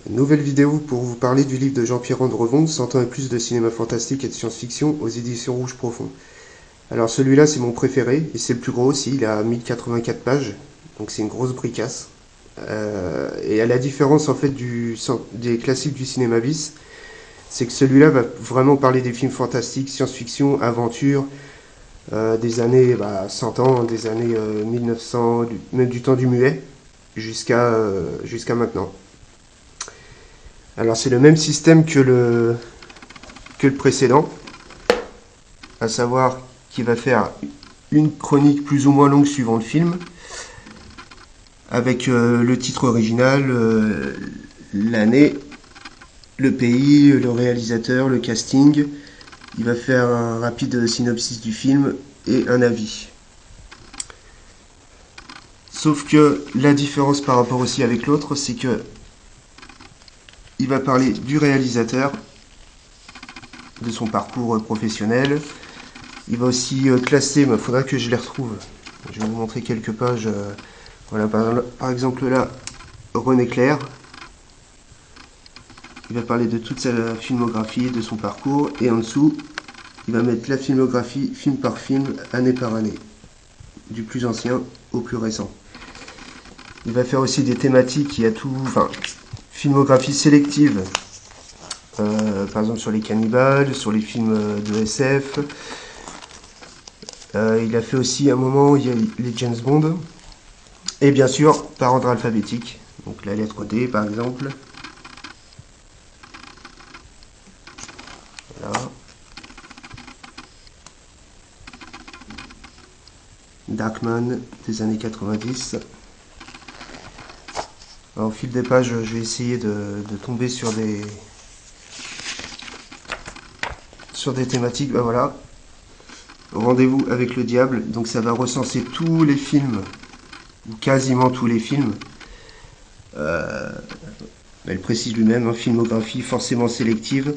Nouvelle vidéo pour vous parler du livre de Jean-Pierre Andrevon, 100 ans et plus de cinéma fantastique et de science-fiction aux éditions Rouge Profond. Alors celui-là c'est mon préféré, et c'est le plus gros aussi, il a 1084 pages, donc c'est une grosse bricasse. Et à la différence en fait des classiques du cinéma bis, c'est que celui-là va vraiment parler des films fantastiques, science-fiction, aventure, des années 100 ans, des années 1900, même du temps du muet, jusqu'à maintenant. Alors c'est le même système que le précédent, à savoir qu'il va faire une chronique plus ou moins longue suivant le film, avec le titre original, l'année, le pays, le réalisateur, le casting. Il va faire un rapide synopsis du film et un avis. Sauf que la différence par rapport aussi avec l'autre, c'est que il va parler du réalisateur, de son parcours professionnel. Il va aussi classer, il faudra que je les retrouve. Je vais vous montrer quelques pages. Voilà, par exemple là, René Clair. Il va parler de toute sa filmographie, de son parcours. Et en dessous, il va mettre la filmographie, film par film, année par année. Du plus ancien au plus récent. Il va faire aussi des thématiques, il y a tout. Enfin, filmographie sélective. Par exemple sur les cannibales, sur les films de SF. Il a fait aussi un moment, il y a les James Bond. Et bien sûr, par ordre alphabétique. Donc la lettre D par exemple. Voilà. Darkman des années 90. Alors, au fil des pages, je vais essayer de tomber sur des thématiques. Ben voilà. Rendez-vous avec le diable. Donc ça va recenser tous les films, ou quasiment tous les films. Elle précise lui-même, filmographie forcément sélective.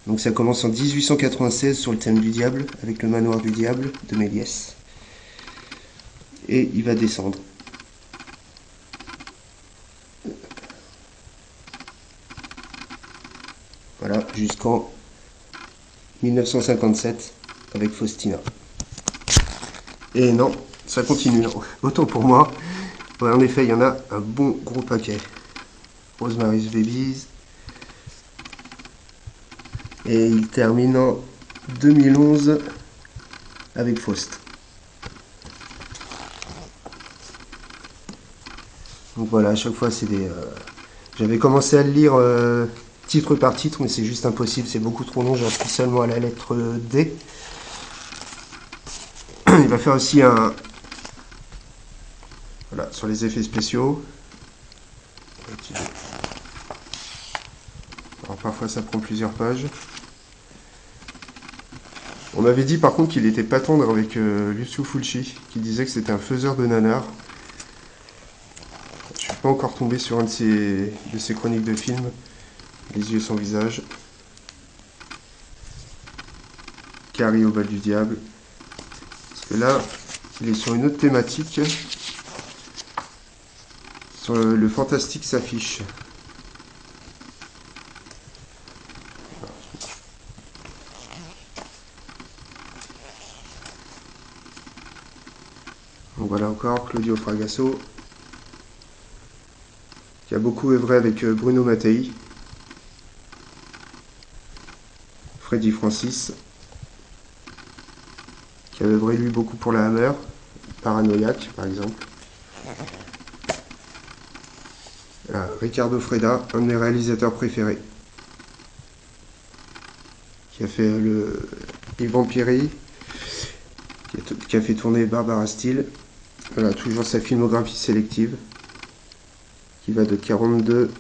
Donc ça commence en 1896 sur le thème du diable, avec le manoir du diable de Méliès. Et il va descendre. Voilà, jusqu'en 1957 avec Faustina. Et non, ça continue, non. Autant pour moi. Ouais, en effet, il y en a un bon gros paquet. Rosemary's Babies. Et il termine en 2011 avec Faust. Donc voilà, à chaque fois, c'est des... J'avais commencé à le lire titre par titre, mais c'est juste impossible, c'est beaucoup trop long, j'ai appris seulement à la lettre D. Il va faire aussi un... Voilà, sur les effets spéciaux. Alors parfois ça prend plusieurs pages. On m'avait dit par contre qu'il était pas tendre avec Lucio Fulci, qui disait que c'était un faiseur de nanars. Je suis pas encore tombé sur un de ses chroniques de films. Les yeux sans visage. Carrie au bal du diable. Parce que là, il est sur une autre thématique. Sur le fantastique s'affiche. Donc voilà encore Claudio Fragasso, qui a beaucoup œuvré avec Bruno Mattei, Freddy Francis, qui a œuvré lui beaucoup pour la Hammer, Paranoïaque par exemple. Voilà, Ricardo Freda, un de mes réalisateurs préférés, qui a fait les Vampiri, qui a fait tourner Barbara Steele. Voilà, toujours sa filmographie sélective, qui va de 42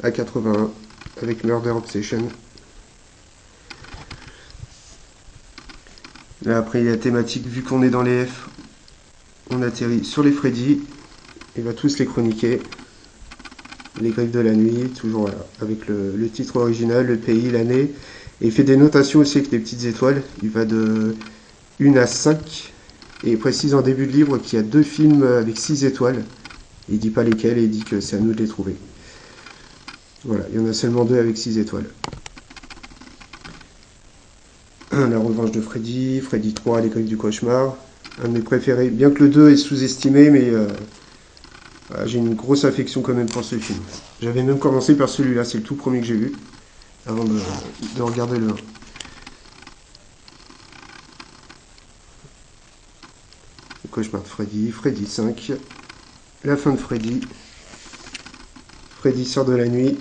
à 81, avec Murder Obsession. Là après il y a la thématique, vu qu'on est dans les F, on atterrit sur les Freddy, il va tous les chroniquer. Les griffes de la nuit, toujours voilà, avec le titre original, le pays, l'année. Et il fait des notations aussi avec des petites étoiles. Il va de 1 à 5. Et il précise en début de livre qu'il y a 2 films avec 6 étoiles. Il dit pas lesquels et il dit que c'est à nous de les trouver. Voilà, il y en a seulement 2 avec 6 étoiles. La revanche de Freddy, Freddy 3, les griffes du cauchemar. Un de mes préférés, bien que le 2 est sous-estimé, mais voilà, j'ai une grosse affection quand même pour ce film. J'avais même commencé par celui-là, c'est le tout premier que j'ai vu, avant de regarder le 1. Le cauchemar de Freddy, Freddy 5, la fin de Freddy, Freddy sort de la nuit,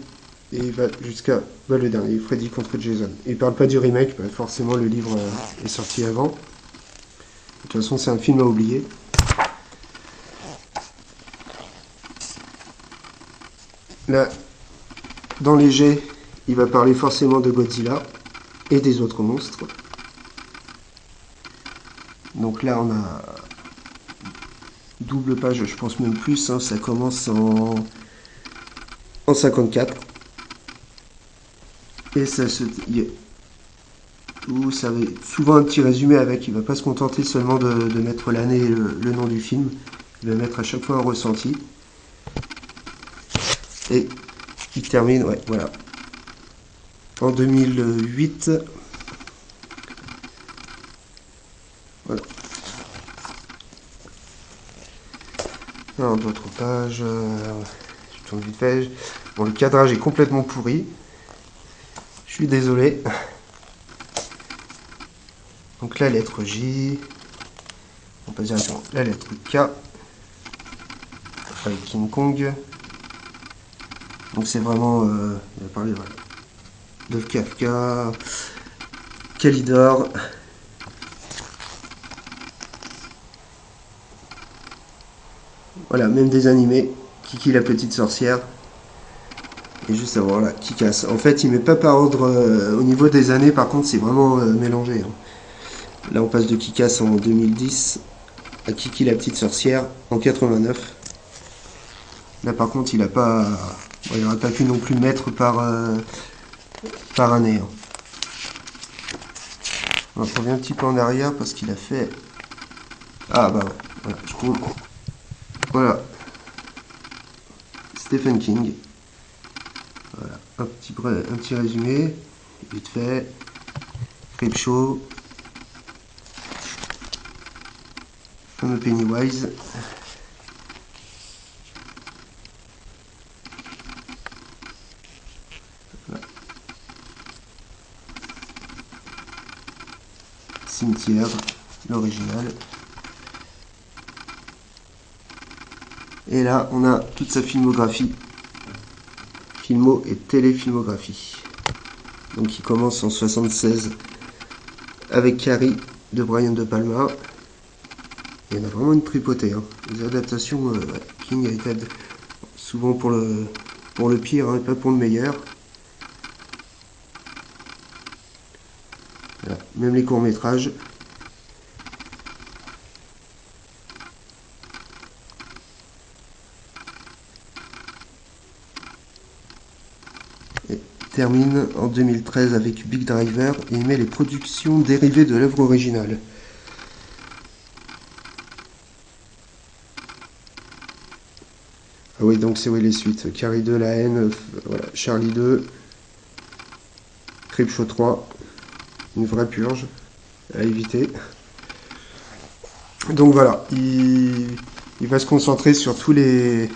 et il va jusqu'à le dernier, Freddy contre Jason. Il parle pas du remake, forcément le livre est sorti avant. De toute façon, c'est un film à oublier. Là, dans les jets, il va parler forcément de Godzilla et des autres monstres. Donc là, on a double page, je pense même plus, hein, ça commence en 54. Et ça se... ça va souvent un petit résumé avec, il va pas se contenter seulement de mettre l'année et le nom du film, il va mettre à chaque fois un ressenti. Et il termine, ouais, voilà. En 2008, voilà. Alors, d'autres pages, je tourne vite fait. Bon, le cadrage est complètement pourri. Je suis désolé. Donc la lettre J, on passe directement la lettre K, avec King Kong. Donc c'est vraiment, il va parler voilà, de Kafka, Kalidor. Voilà, même des animés. Kiki la petite sorcière. Et juste avant là, Kick-Ass. En fait, il met pas par ordre au niveau des années, par contre, c'est vraiment mélangé. Hein. Là, on passe de Kick-Ass en 2010 à Kiki la petite sorcière en 89. Là, par contre, il a pas, bon, il n'aurait pas pu non plus mettre par année. Hein. On revient un petit peu en arrière parce qu'il a fait. Ah bah ouais, voilà, je trouve. Voilà. Stephen King. Voilà, un petit résumé, vite fait. Creepshow. Fameux Pennywise. Voilà. Cimetière, l'original. Et là, on a toute sa filmographie. Filmo et téléfilmographie. Donc il commence en 76 avec Carrie de Brian De Palma. Il y en a vraiment une tripotée. Hein. Les adaptations, ouais, King a été souvent pour le pire hein, et pas pour le meilleur. Voilà. Même les courts-métrages. Et termine en 2013 avec Big Driver et il met les productions dérivées de l'œuvre originale. Ah oui, donc c'est oui, les suites. Carrie 2, La haine, voilà, Charlie 2, Creepshow 3, une vraie purge à éviter. Donc voilà, il va se concentrer sur tous les...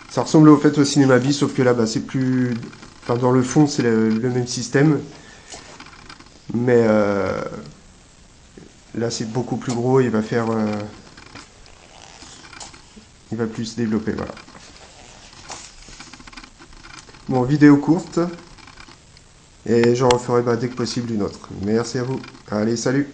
Ça ressemble au fait au cinéma bis, sauf que là, bah, c'est plus... Enfin, dans le fond, c'est le même système. Mais là, c'est beaucoup plus gros, il va faire... il va plus se développer, voilà. Bon, vidéo courte. Et j'en referai dès que possible une autre. Merci à vous. Allez, salut!